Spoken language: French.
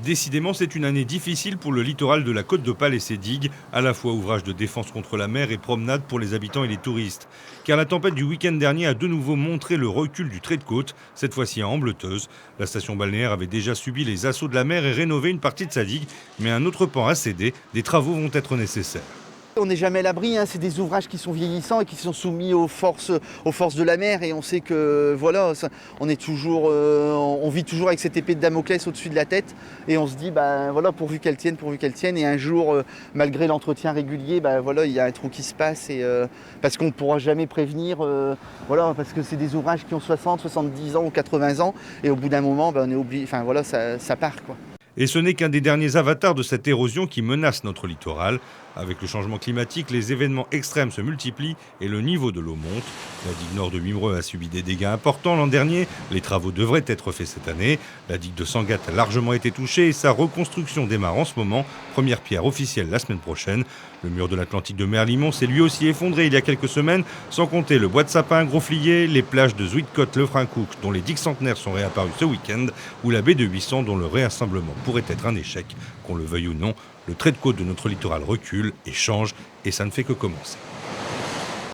Décidément, c'est une année difficile pour le littoral de la Côte d'Opale et ses digues, à la fois ouvrage de défense contre la mer et promenade pour les habitants et les touristes. Car la tempête du week-end dernier a de nouveau montré le recul du trait de côte, cette fois-ci à Ambleteuse. La station balnéaire avait déjà subi les assauts de la mer et rénové une partie de sa digue, mais un autre pan a cédé, des travaux vont être nécessaires. On n'est jamais à l'abri, hein. C'est des ouvrages qui sont vieillissants et qui sont soumis aux forces de la mer. Et on sait que voilà, on vit toujours avec cette épée de Damoclès au-dessus de la tête. Et on se dit, voilà, pourvu qu'elle tienne. Et un jour, malgré l'entretien régulier, voilà, il y a un trou qui se passe. Parce qu'on ne pourra jamais prévenir, voilà, parce que c'est des ouvrages qui ont 60, 70 ans ou 80 ans. Et au bout d'un moment, on est obligé, enfin voilà, ça part, quoi. Et ce n'est qu'un des derniers avatars de cette érosion qui menace notre littoral. Avec le changement climatique, les événements extrêmes se multiplient et le niveau de l'eau monte. La digue nord de Wimereux a subi des dégâts importants l'an dernier. Les travaux devraient être faits cette année. La digue de Sangatte a largement été touchée et sa reconstruction démarre en ce moment. Première pierre officielle la semaine prochaine. Le mur de l'Atlantique de Merlimont s'est lui aussi effondré il y a quelques semaines, sans compter le bois de sapin Grosflier, les plages de Zuidcote-le-Frincook dont les digues centenaires sont réapparues ce week-end, ou la baie de 800 dont le réassemblement pourrait être un échec. Qu'on le veuille ou non, le trait de côte de notre littoral recule et change, et ça ne fait que commencer.